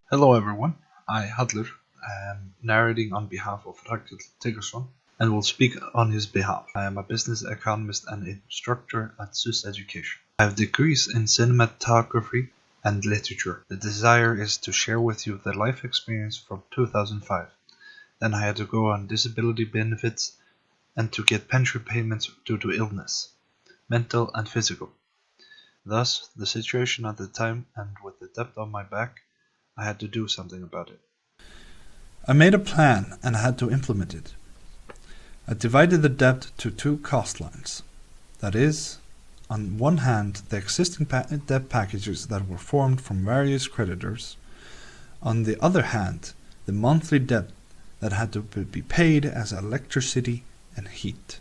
Hello everyone, I Hadler am narrating on behalf of Rakel Tiggerson and will speak on his behalf. I am a business economist and instructor at SUS Education. I have degrees in cinematography and literature. The desire is to share with you the life experience from 2005. Then I had to go on disability benefits and to get pension payments due to illness, mental and physical. Thus, the situation at the time, and with the debt on my back, I had to do something about it. I made a plan and had to implement it. I divided the debt to two cost lines. That is, on one hand, the existing debt packages that were formed from various creditors. On the other hand, the monthly debt that had to be paid as electricity and heat.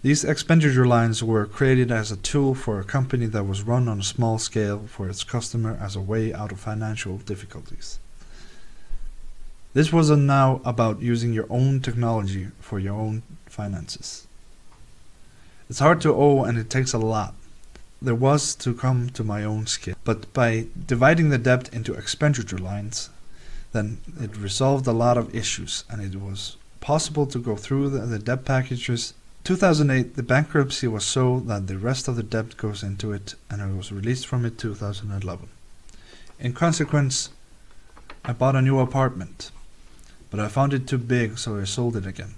These expenditure lines were created as a tool for a company that was run on a small scale for its customer as a way out of financial difficulties. This was now about using your own technology for your own finances. It's hard to owe and it takes a lot. There was to come to my own scale, but by dividing the debt into expenditure lines, then it resolved a lot of issues and it was possible to go through the debt packages. 2008, the bankruptcy was so that the rest of the debt goes into it and I was released from it 2011. In consequence, I bought a new apartment, but I found it too big so I sold it again.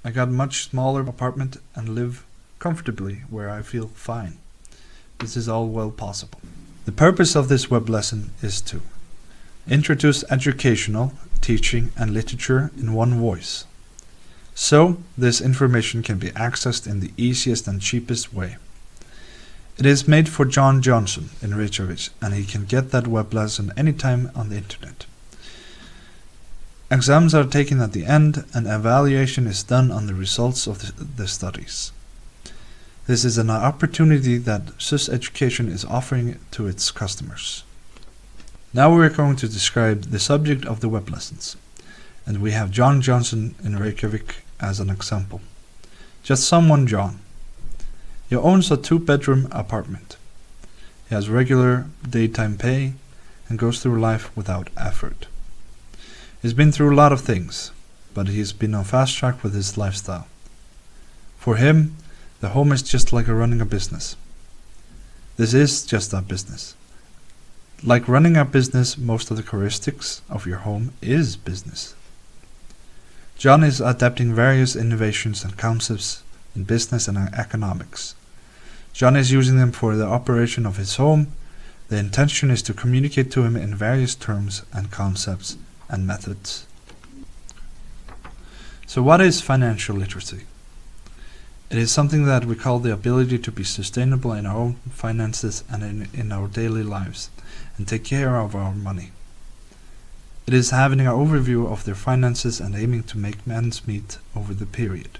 I got a much smaller apartment and live comfortably where I feel fine. This is all well possible. The purpose of this web lesson is to introduce educational, teaching and literature in one voice. So, this information can be accessed in the easiest and cheapest way. It is made for John Johnson in Reykjavik, and he can get that web lesson anytime on the internet. Exams are taken at the end, and evaluation is done on the results of the studies. This is an opportunity that SUS Education is offering to its customers. Now we are going to describe the subject of the web lessons, and we have John Johnson in Reykjavik as an example. Just someone John. He owns a 2-bedroom apartment. He has regular daytime pay and goes through life without effort. He's been through a lot of things, but he's been on fast track with his lifestyle. For him, the home is just like running a business. This is just a business. Like running a business, most of the characteristics of your home is business. John is adapting various innovations and concepts in business and economics. John is using them for the operation of his home. The intention is to communicate to him in various terms and concepts and methods. So what is financial literacy? It is something that we call the ability to be sustainable in our own finances and in our daily lives and take care of our money. It is having an overview of their finances and aiming to make ends meet over the period,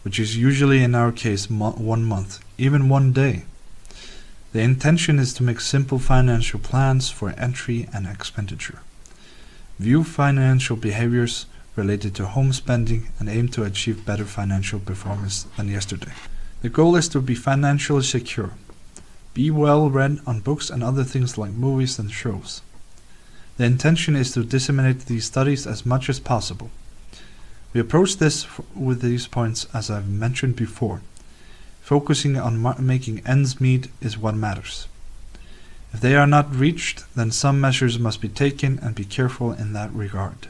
which is usually in our case 1 month, even 1 day. The intention is to make simple financial plans for entry and expenditure, view financial behaviors related to home spending and aim to achieve better financial performance than yesterday. The goal is to be financially secure, be well read on books and other things like movies and shows. The intention is to disseminate these studies as much as possible. We approach this with these points as I've mentioned before. Focusing on making ends meet is what matters. If they are not reached, then some measures must be taken and be careful in that regard.